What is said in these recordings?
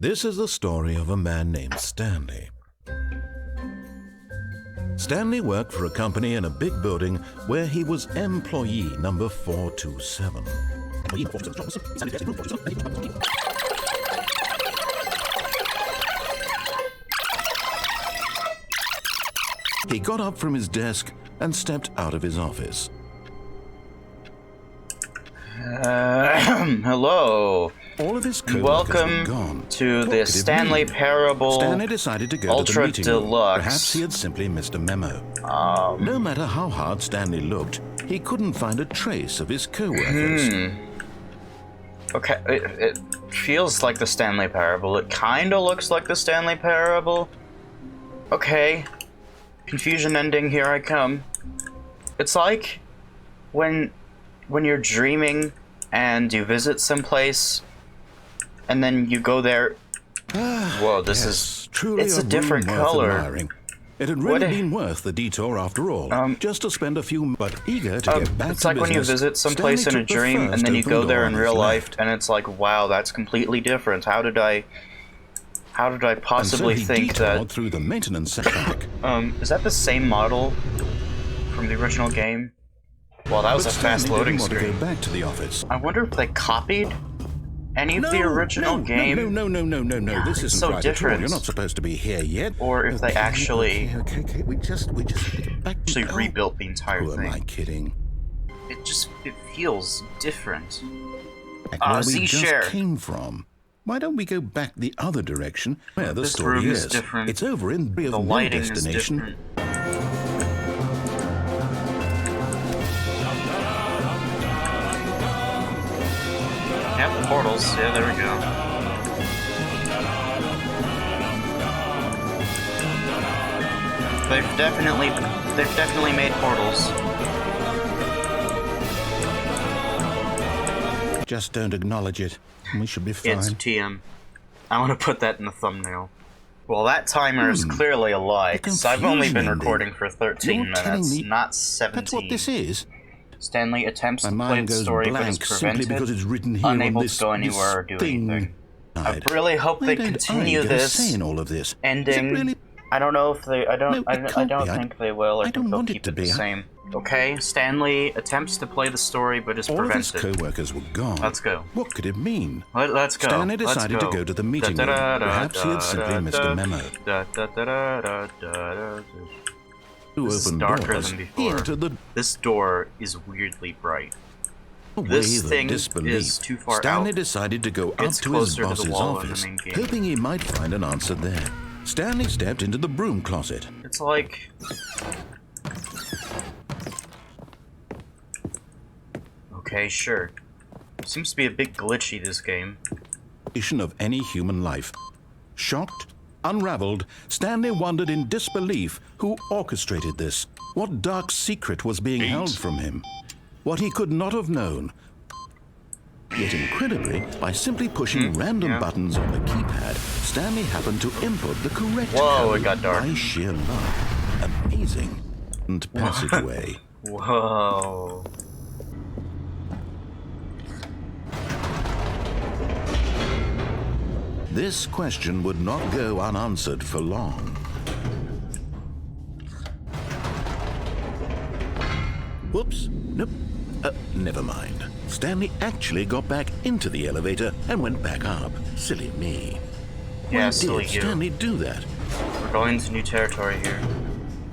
This is the story of a man named Stanley. Stanley worked for a company in a big building where he was employee number 427. He got up from his desk and stepped out of his office. Hello. All of his Welcome gone. to the Stanley Parable Stanley decided to go Ultra to the meeting room. Deluxe. Perhaps he had simply missed a memo. No matter how hard Stanley looked, he couldn't find a trace of his co-workers. Okay, it feels like the Stanley Parable. It kind of looks like the Stanley Parable. Okay. Confusion ending, here I come. It's like when you're dreaming and you visit someplace and then you go there. Whoa, this is truly it's a different color. Admiring. It had really been worth the detour after all, just to spend a few, but eger to get back it's to like business. when you visit someplace in a dream and then you go there in real life and it's like, wow, that's completely different. How did I possibly think that through the maintenance setback? Is that the same model from the original game? Well, that was a fast loading screen. To go back to the office. I wonder if they copied any of the original game. No. This isn't so right different. at all. You're not supposed to be here yet. Or if they actually Okay. We just actually rebuilt the entire Who thing. am I kidding? It feels different. Back where we Z-share. just came from. Why don't we go back the other direction where the This story room is is? different. It's over in The no lighting is destination. different. Yep, the portals. Yeah, there we go. They've definitely made portals. Just don't acknowledge it. We should be fine. It's TM. I want to put that in the thumbnail. Well, that timer is clearly a lie, because I've only been recording for 13 You're telling minutes, me not 17. That's what this is? Stanley attempts My to play mind the goes story, but blank is simply because prevented, it's written here unable on this, to go anywhere or do thing. anything. I really hope they continue this saying all of this. ending. Really? I don't know if they. I don't think they will. I think they'll want it keep to it be. the same. Okay, Stanley attempts to play the story, but is All of his prevented. co-workers were gone. Let's go. What could it mean? Let's go. Stanley decided Let's go. to go to the meeting room. Perhaps he had simply missed a memo. This is Open darker doors. than He before. entered the This door is weirdly bright. This This thing disbelief. is too far Stanley out. decided to go up It's to his closer to the boss's wall in the office, main game. hoping he might find an answer there. Stanley stepped into the broom closet. It's like... Okay, sure. Seems to be a bit glitchy, this game. Of any human life. Shocked, unraveled, Stanley wondered in disbelief who orchestrated this. What dark secret was being held from him? What he could not have known. Yet incredibly, by simply pushing random buttons on the keypad, Stanley happened to input the correct Whoa, code it got dark. by sheer luck. Amazing. And passageway. Whoa. This question would not go unanswered for long. Whoops. Nope. Never mind. Stanley actually got back into the elevator and went back up. Silly me. Yeah, Why silly did you. Stanley do that? We're going into new territory here.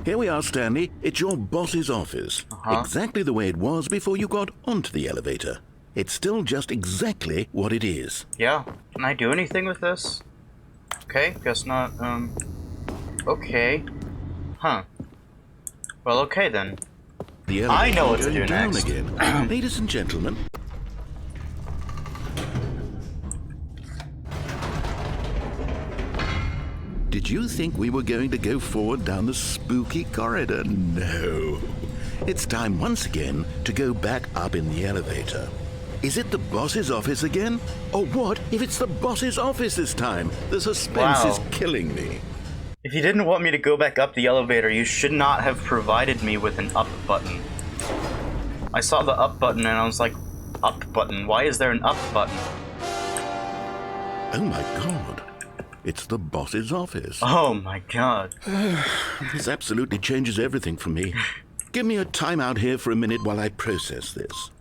Here we are, Stanley. It's your boss's office. Exactly the way it was before you got onto the elevator. It's still just exactly what it is. Yeah. Can I do anything with this? Okay, guess not. Okay. Huh. Well, okay then. The I know what elevator to do going down next. again. Ladies and gentlemen. Did you think we were going to go forward down the spooky corridor? No. It's time once again to go back up in the elevator. Is it the boss's office again? Or what if it's the boss's office this time? The suspense is killing me. If you didn't want me to go back up the elevator, you should not have provided me with an up button. I saw the up button and I was like, up button? Why is there an up button? Oh my god. It's the boss's office. Oh my god. This absolutely changes everything for me. Give me a timeout here for a minute while I process this.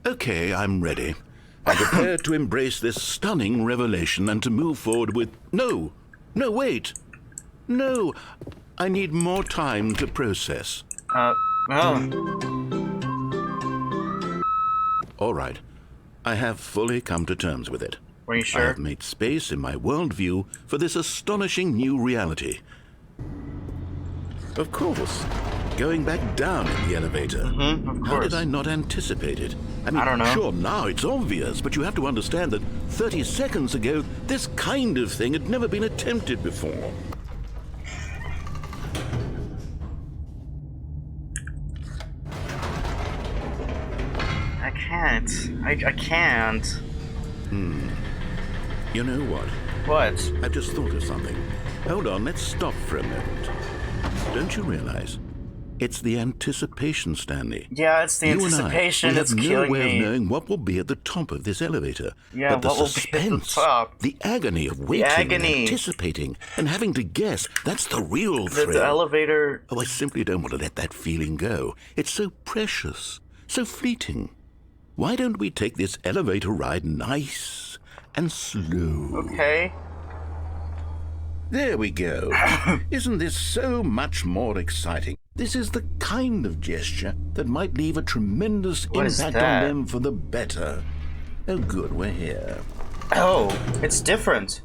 Okay, I'm ready. I'm prepared to embrace this stunning revelation and to move forward with... No, wait. No, I need more time to process. Well... All right. I have fully come to terms with it. Are you sure? I have made space in my worldview for this astonishing new reality. Of course. Going back down in the elevator. Of course. How did I not anticipate it? I mean, I don't know. Sure, now it's obvious, but you have to understand that 30 seconds ago, this kind of thing had never been attempted before. I can't. I can't. You know what? What? I've just thought of something. Hold on, let's stop for a moment. Don't you realize? It's the anticipation, Stanley. Yeah, it's the You anticipation and I, that's we have no killing way me. of knowing what will be at the top of this elevator. Yeah, but the what will be at the suspense, top? the agony of waiting, and anticipating, and having to guess, that's the real thrill. The elevator... Oh, I simply don't want to let that feeling go. It's so precious, so fleeting. Why don't we take this elevator ride nice and slow? Okay. There we go. Isn't this so much more exciting? This is the kind of gesture that might leave a tremendous impact on them for the better. Oh, good, we're here. Oh, it's different.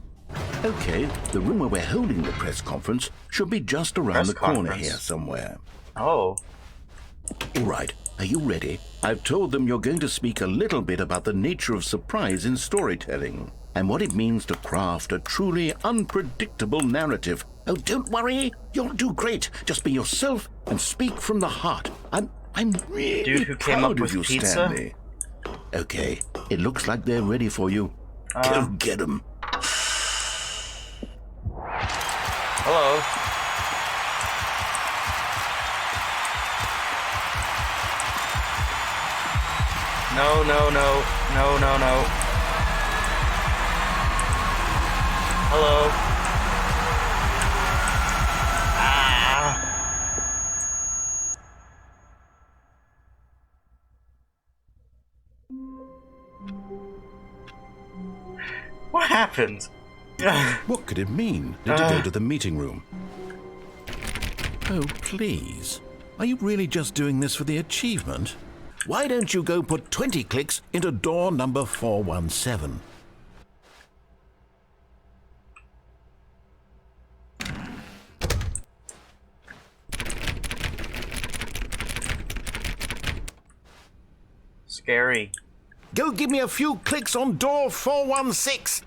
Okay, the room where we're holding the press conference should be just around the corner here somewhere. Oh. All right, are you ready? I've told them you're going to speak a little bit about the nature of surprise in storytelling and what it means to craft a truly unpredictable narrative. Oh, don't worry. You'll do great. Just be yourself and speak from the heart. I'm really Dude who came proud up of with you, pizza? Stanley. Okay, it looks like they're ready for you. Go get them. Hello. No, no, no. No, no, no. Hello. What happened? What could it mean? Did you go to the meeting room? Oh, please. Are you really just doing this for the achievement? Why don't you go put 20 clicks into door number 417? Scary. Go give me a few clicks on door 416.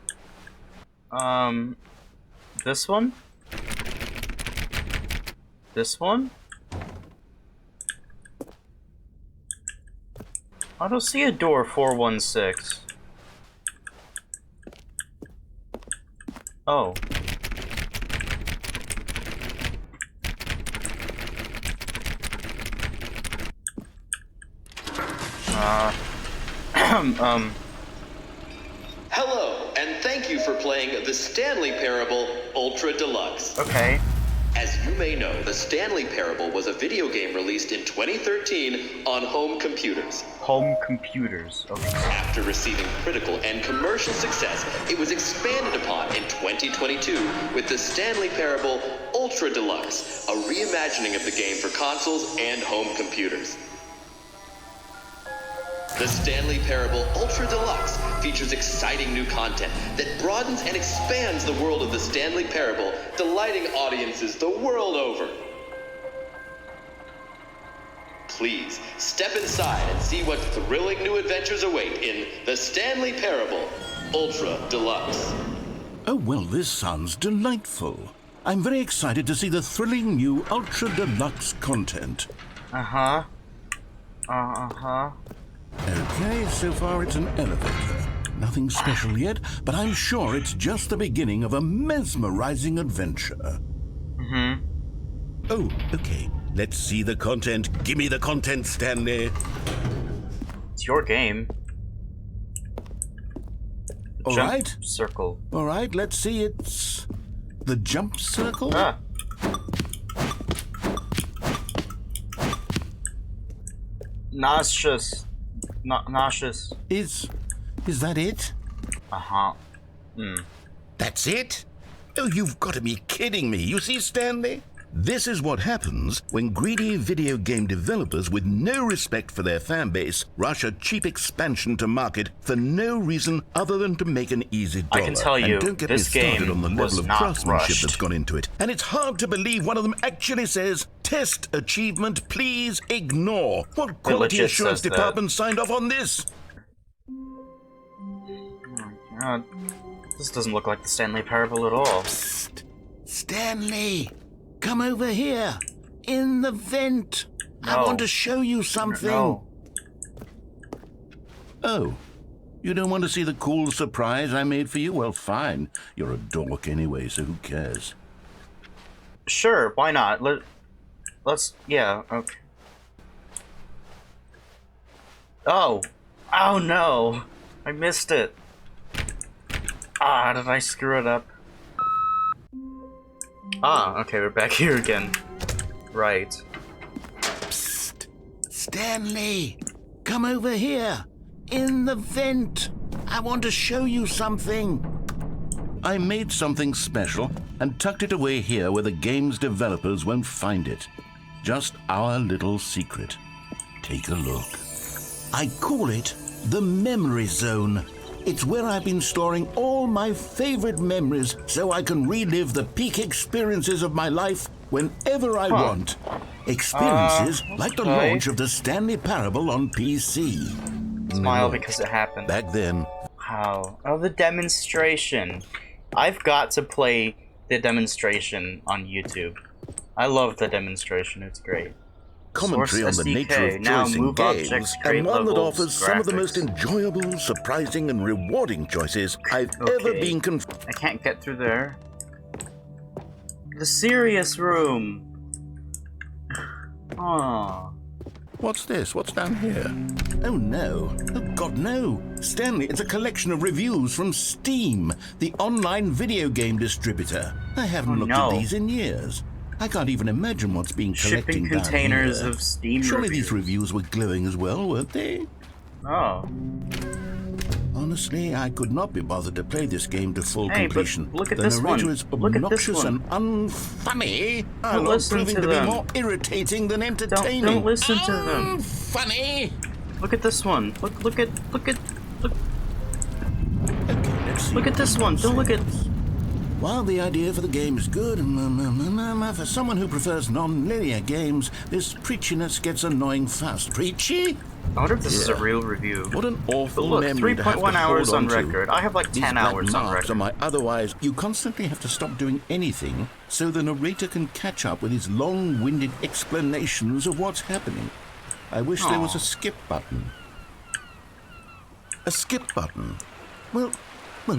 This one? This one? I don't see a door 416. Oh. Hello, and thank you for playing the Stanley Parable Ultra Deluxe. Okay. As you may know, the Stanley Parable was a video game released in 2013 on home computers. Home computers. Okay. After receiving critical and commercial success, it was expanded upon in 2022 with the Stanley Parable Ultra Deluxe, a reimagining of the game for consoles and home computers. The Stanley Parable Ultra Deluxe features exciting new content that broadens and expands the world of the Stanley Parable, delighting audiences the world over. Please, step inside and see what thrilling new adventures await in the Stanley Parable Ultra Deluxe. Oh, well, this sounds delightful. I'm very excited to see the thrilling new Ultra Deluxe content. Uh-huh. Uh-huh. Okay, so far it's an elevator. Nothing special yet, but I'm sure it's just the beginning of a mesmerizing adventure. Mm-hmm. Oh, okay. Let's see the content. Give me the content, Stanley. It's your game. All Jump right. circle. All right, let's see. It's the jump circle. Ah. Nauseous. Nauseous. Is that it? Uh-huh. That's it? Oh, you've got to be kidding me. You see, Stanley? This is what happens when greedy video game developers with no respect for their fan base rush a cheap expansion to market for no reason other than to make an easy dollar. I can tell you, and don't get this me started game on the was level of not craftsmanship rushed. that's gone into it. And it's hard to believe one of them actually says, "Test achievement, please ignore." What quality legit assurance says that. department signed off on this? This doesn't look like the Stanley Parable at all. Psst. Stanley, come over here. In the vent. I No. want to show you something. No. Oh, you don't want to see the cool surprise I made for you? Well, fine. You're a dork anyway, so who cares? Sure, why not? Let's... Yeah, okay. Oh! Oh no! I missed it. Ah, did I screw it up? Ah, okay, we're back here again. Right. Psst. Stanley, come over here. In the vent. I want to show you something. I made something special and tucked it away here where the game's developers won't find it. Just our little secret. Take a look. I call it the Memory Zone. It's where I've been storing all my favorite memories so I can relive the peak experiences of my life whenever I want. Experiences like the okay. launch of the Stanley Parable on PC. Smile No. because it happened. Back then, How? Oh, the demonstration. I've got to play the demonstration on YouTube. I love the demonstration, it's great. commentary on Source the nature SDK. of Now choice in move games, objects, create and one that levels, offers some of the most graphics. enjoyable, surprising, and rewarding choices I've ever Okay. been I can't get through there. The serious room. Oh. What's this? What's down here? Oh no. Oh God, no. Stanley, it's a collection of reviews from Steam, the online video game distributor. I haven't Oh, looked no. at these in years. I can't even imagine what's being collecting Shipping down containers here. of Steam Surely reviews. these reviews were glowing as well, weren't they? Oh. Honestly, I could not be bothered to play this game to full Hey, but completion. look at the this narrator one. is Look at this obnoxious one. and unfunny. Our Lord listen proving to to be them. more irritating than entertaining. Don't listen to them. Funny. Look at this one. Look Okay, let's see look at what this one. Don't look at While the idea for the game is good, for someone who prefers non-linear games, this preachiness gets annoying fast. Preachy? I wonder if this is a Yeah. real review. What an awful But look, memory to have to 3.1 hours hold on to. record. I have like These 10 black hours on marks record. are my otherwise. You constantly have to stop doing anything so the narrator can catch up with his long-winded explanations of what's happening. I wish there was a skip button. A skip button? Well,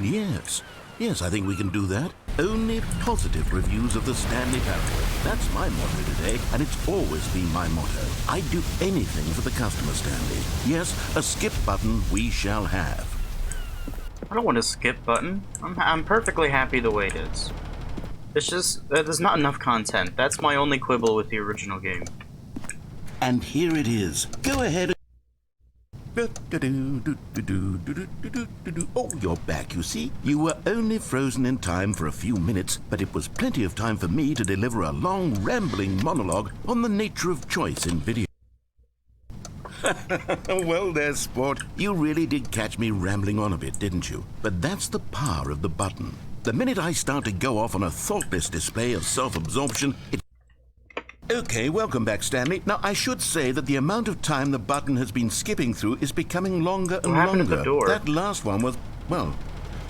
yes. Yes, I think we can do that. Only positive reviews of the Stanley Parable. That's my motto today, and it's always been my motto. I'd do anything for the customer, Stanley. Yes, a skip button we shall have. I don't want a skip button. I'm perfectly happy the way it is. It's just that there's not enough content. That's my only quibble with the original game. And here it is. Go ahead. Oh, you're back, you see. You were only frozen in time for a few minutes, but it was plenty of time for me to deliver a long, rambling monologue on the nature of choice in video. Well, there, sport. You really did catch me rambling on a bit, didn't you? But that's the power of the button. The minute I start to go off on a thoughtless display of self-absorption, it... Okay, welcome back, Stanley. Now, I should say that the amount of time the button has been skipping through is becoming longer and What happened at longer. the door? That last one was, well,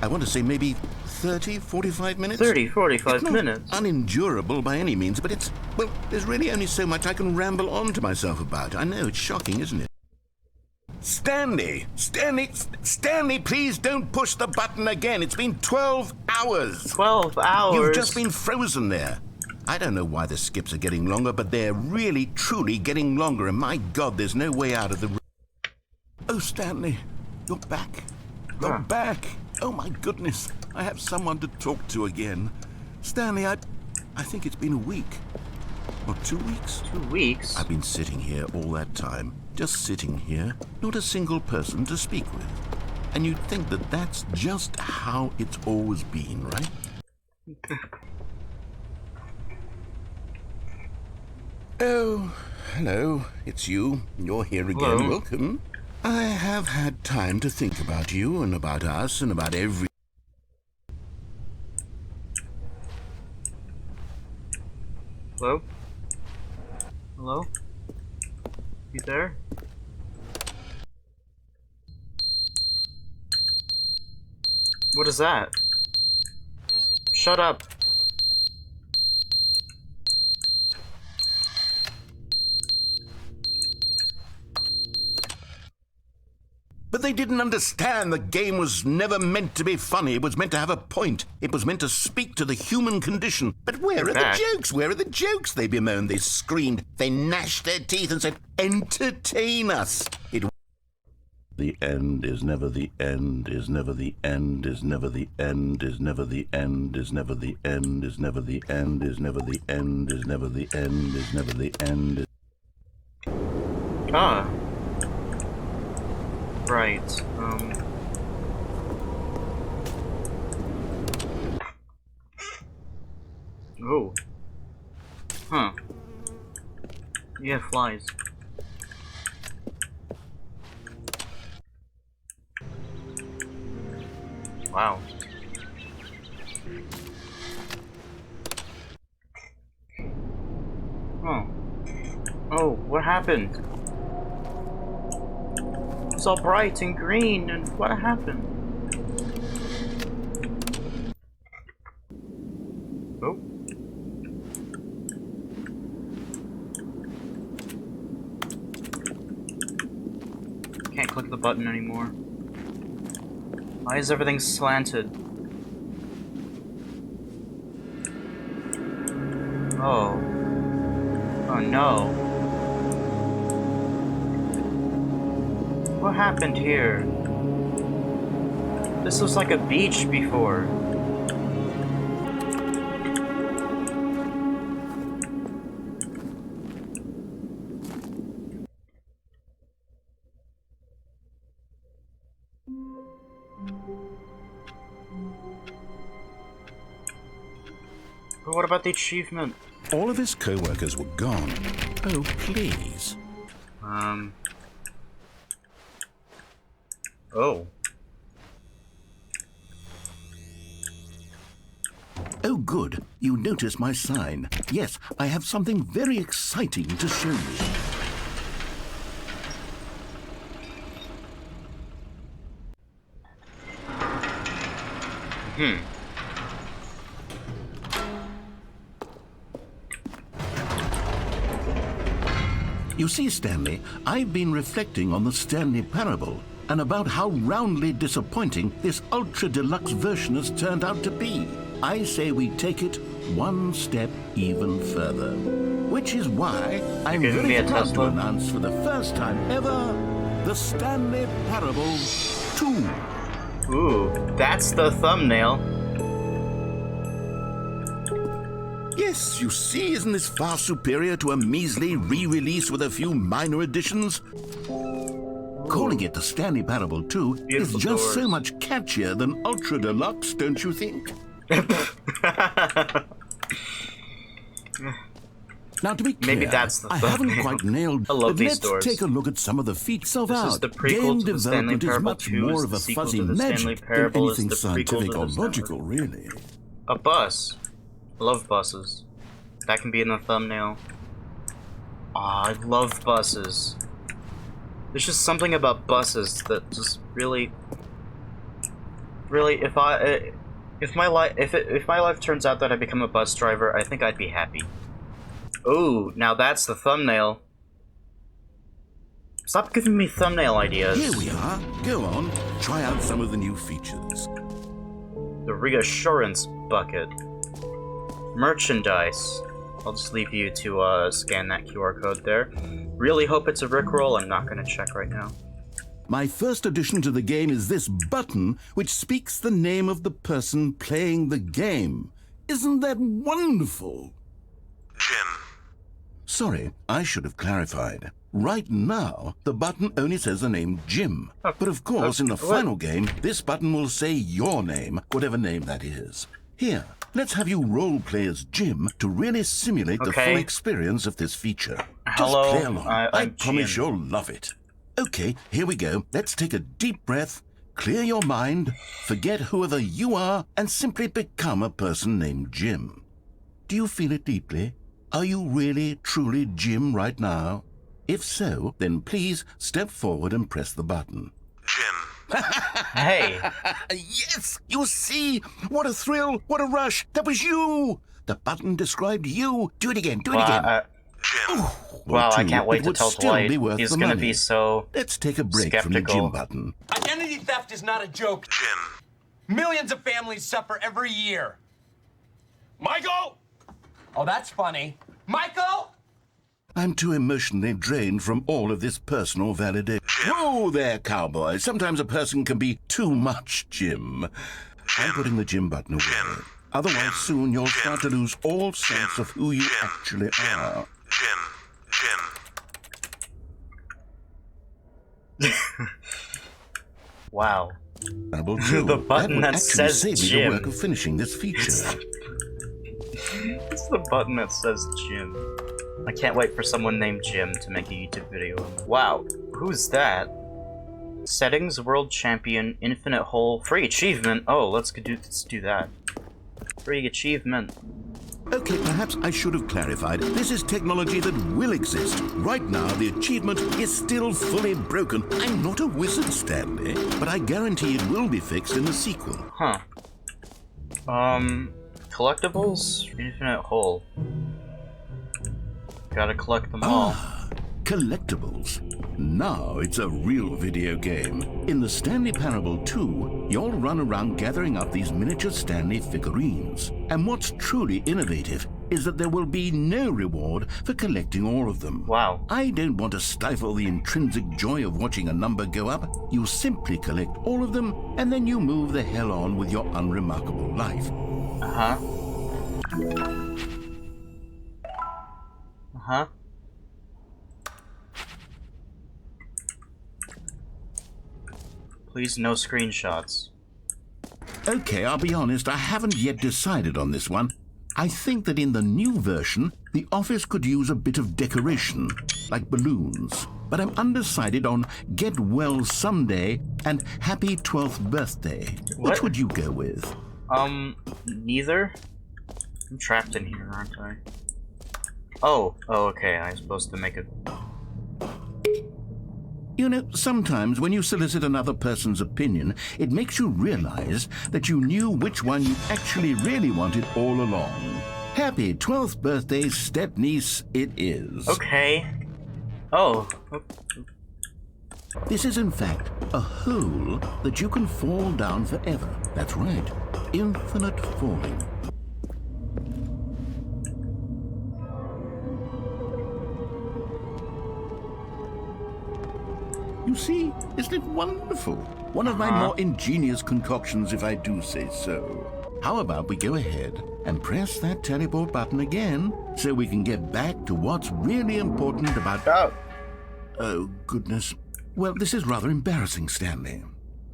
I want to say maybe 30, 45 minutes? 30, 45 It's not minutes. unendurable by any means, but it's, well, there's really only so much I can ramble on to myself about. I know, it's shocking, isn't it? Stanley, please don't push the button again. It's been 12 hours. 12 hours? You've just been frozen there. I don't know why the skips are getting longer, but they're really, truly getting longer, and my God, there's no way out of the... Oh, Stanley, you're back. You're back. Oh, my goodness. I have someone to talk to again. Stanley, I think it's been a week. Or 2 weeks? 2 weeks? I've been sitting here all that time. Just sitting here. Not a single person to speak with. And you'd think that that's just how it's always been, right? Oh, hello. It's you. You're here again. Hello. Welcome. I have had time to think about you and about us and about every... Hello? Hello? You there? What is that? Shut up. But they didn't understand the game was never meant to be funny. It was meant to have a point. It was meant to speak to the human condition. But where are the jokes? Where are the jokes? They bemoaned, they screamed, they gnashed their teeth and said, entertain us. The end is never the end, is never the end, is never the end, is never the end, is never the end, is never the end, is never the end, is never the end, is never the end. Ah. Right, Oh. Huh. Yeah, flies. Wow. Oh. Oh, what happened? It was all bright and green, and what happened? Oh. Can't click the button anymore. Why is everything slanted? Oh. Oh no. What happened here? This was like a beach before. But what about the achievement? All of his co-workers were gone. Oh, please. Oh. Oh, good. You noticed my sign. Yes, I have something very exciting to show you. You see, Stanley, I've been reflecting on the Stanley Parable and about how roundly disappointing this ultra-deluxe version has turned out to be. I say we take it one step even further. Which is why I'm very proud to announce for the first time ever, the Stanley Parable 2. Ooh, that's the thumbnail. Yes, you see, isn't this far superior to a measly re-release with a few minor additions? Calling it the Stanley Parable 2 is just so much catchier than Ultra Deluxe, don't you think? Now, to be clear, maybe that's the I haven't quite nailed. I love but these let's doors. Take a look at some of the feats of This art. is the prequel Game to the Stanley development is Parable much 2, more is of the a sequel fuzzy to the Stanley magic than Parable, is anything the prequel to scientific the or Stanley- logical, really. A bus. I love buses. That can be in the thumbnail. Aw, I love buses. There's just something about buses that just really, if my life turns out that I become a bus driver, I think I'd be happy. Ooh, now that's the thumbnail. Stop giving me thumbnail ideas. Here we are. Go on. Try out some of the new features. The reassurance bucket. Merchandise. I'll just leave you to scan that QR code there. Really hope it's a Rickroll. I'm not gonna check right now. My first addition to the game is this button, which speaks the name of the person playing the game. Isn't that wonderful? Jim. Sorry, I should have clarified. Right now, the button only says the name Jim. But of course, in the final game, this button will say your name, whatever name that is. Here, let's have you role-play as Jim to really simulate the full experience of this feature. Hello, Just play along. I I'm promise Jim. you'll love it. Okay, here we go. Let's take a deep breath, clear your mind, forget whoever you are, and simply become a person named Jim. Do you feel it deeply? Are you really, truly Jim right now? If so, then please step forward and press the button. Jim. Hey. Yes! You see? What a thrill! What a rush! That was you! The button described you. Do it again. Do it again. Jim. Wow, I Two, can't wait it to would tell still Dwight. be worth He's the gonna money. be so Let's take a break from the skeptical. Jim button. Identity theft is not a joke. Jim. Millions of families suffer every year. Michael! Oh, that's funny. Michael! I'm too emotionally drained from all of this personal validation. Whoa there, cowboy. Sometimes a person can be too much, Jim. I'm putting the Jim button away. Otherwise, soon you'll start to lose all sense of who you actually are. Jim. wow. The button that says save me Jim. the work of finishing this feature. It's the button that says Jim. I can't wait for someone named Jim to make a YouTube video. Wow, who's that? Settings, World Champion, Infinite Hole, Free Achievement. Oh, let's do that. Free achievement. Okay, perhaps I should have clarified. This is technology that will exist. Right now, the achievement is still fully broken. I'm not a wizard, Stanley, but I guarantee it will be fixed in the sequel. Huh. Collectibles? Infinite Hole. Gotta collect them all. Collectibles. Now it's a real video game. In the Stanley Parable 2, you'll run around gathering up these miniature Stanley figurines. And what's truly innovative is that there will be no reward for collecting all of them. Wow. I don't want to stifle the intrinsic joy of watching a number go up. You simply collect all of them, and then you move the hell on with your unremarkable life. Please, no screenshots. Okay, I'll be honest, I haven't yet decided on this one. I think that in the new version, the office could use a bit of decoration, like balloons. But I'm undecided on Get Well Someday and Happy 12th Birthday. What? Which would you go with? Neither? I'm trapped in here, aren't I? Oh, okay, I'm supposed to make it... You know, sometimes when you solicit another person's opinion, it makes you realize that you knew which one you actually really wanted all along. Happy 12th birthday, step-niece, it is. Okay. Oh. This is, in fact, a hole that you can fall down forever. That's right. Infinite falling. You see, isn't it wonderful? One of my more ingenious concoctions, if I do say so. How about we go ahead and press that teleport button again so we can get back to what's really important about... Oh, goodness. Well, this is rather embarrassing, Stanley.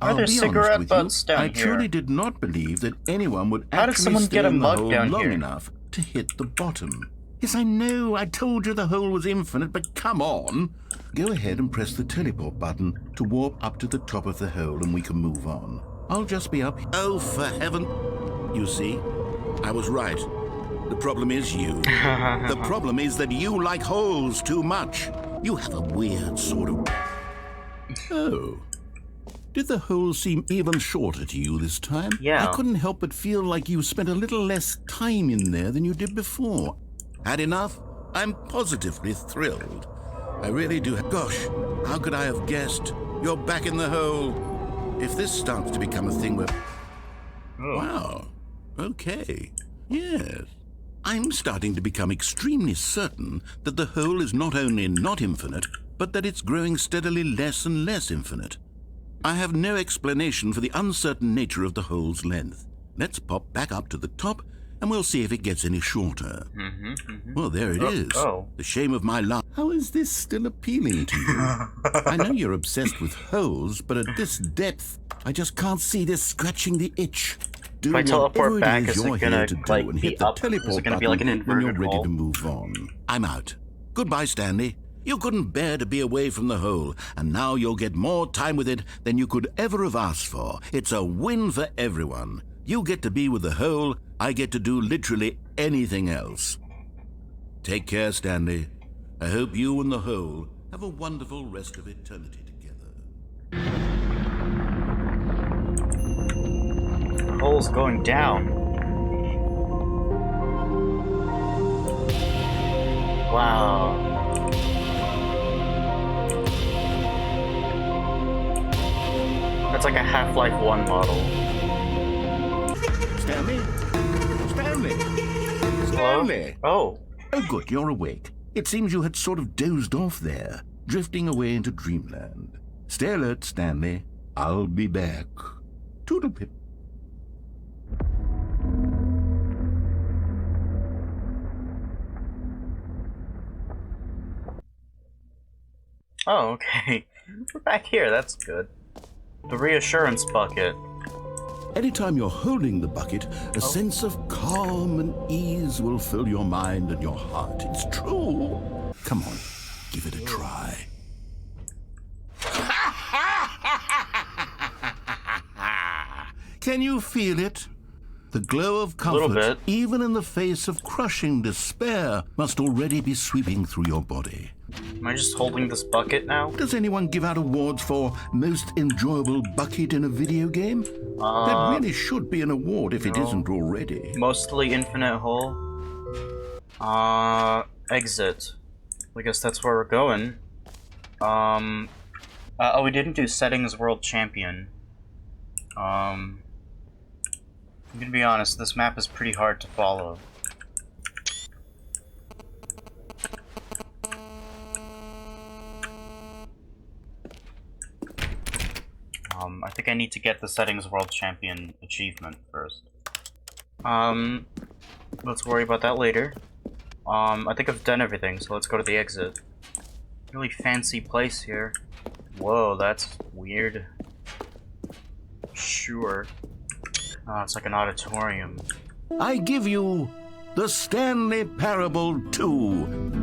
Are I'll there be cigarette honest with you, butts down I here? truly did not believe that anyone would How did actually someone stay get a in the mug hole down long here? enough to hit the bottom. Yes, I know. I told you the hole was infinite, but come on. Go ahead and press the teleport button to warp up to the top of the hole and we can move on. I'll just be up... Oh, for heaven... You see, I was right. The problem is you. The problem is that you like holes too much. You have a weird sort of... Oh. Did the hole seem even shorter to you this time? Yeah. I couldn't help but feel like you spent a little less time in there than you did before. Had enough? I'm positively thrilled. I really do. Gosh, how could I have guessed? You're back in the hole. If this starts to become a thing where... Oh. Wow. Okay. Yes. I'm starting to become extremely certain that the hole is not only not infinite, but that it's growing steadily less and less infinite. I have no explanation for the uncertain nature of the hole's length. Let's pop back up to the top, and we'll see if it gets any shorter. Well, there it is. Oh. The shame of my life. How is this still appealing to you? I know you're obsessed with holes, but at this depth, I just can't see this scratching the itch. Do If I teleport whatever back, it is is it you're gonna, here to do like, and be hit the up? Is it teleport gonna be like an button when you're inverted ready hole? to move on. I'm out. Goodbye, Stanley. You couldn't bear to be away from the hole, and now you'll get more time with it than you could ever have asked for. It's a win for everyone. You get to be with the hole, I get to do literally anything else. Take care, Stanley. I hope you and the hole have a wonderful rest of eternity together. The hole's going down. Wow. That's like a Half-Life 1 model. Stanley? Stanley? Hello? Stanley? Oh. Oh, good, you're awake. It seems you had sort of dozed off there, drifting away into dreamland. Stay alert, Stanley. I'll be back. Toodlepip. Oh, okay. We're back here, that's good. The reassurance bucket. Anytime you're holding the bucket, a sense of calm and ease will fill your mind and your heart. It's true. Come on, give it a try. Can you feel it? The glow of Little comfort, bit. even in the face of crushing despair, must already be sweeping through your body. Am I just holding this bucket now? Does anyone give out awards for most enjoyable bucket in a video game? There really should be an award if it isn't already. Mostly infinite hole. Exit. I guess that's where we're going. Oh, we didn't do settings world champion. I'm gonna be honest, this map is pretty hard to follow. I think I need to get the settings world champion achievement first. Let's worry about that later. I think I've done everything, so let's go to the exit. Really fancy place here. Whoa, that's weird. Sure. Oh, it's like an auditorium. I give you the Stanley Parable 2.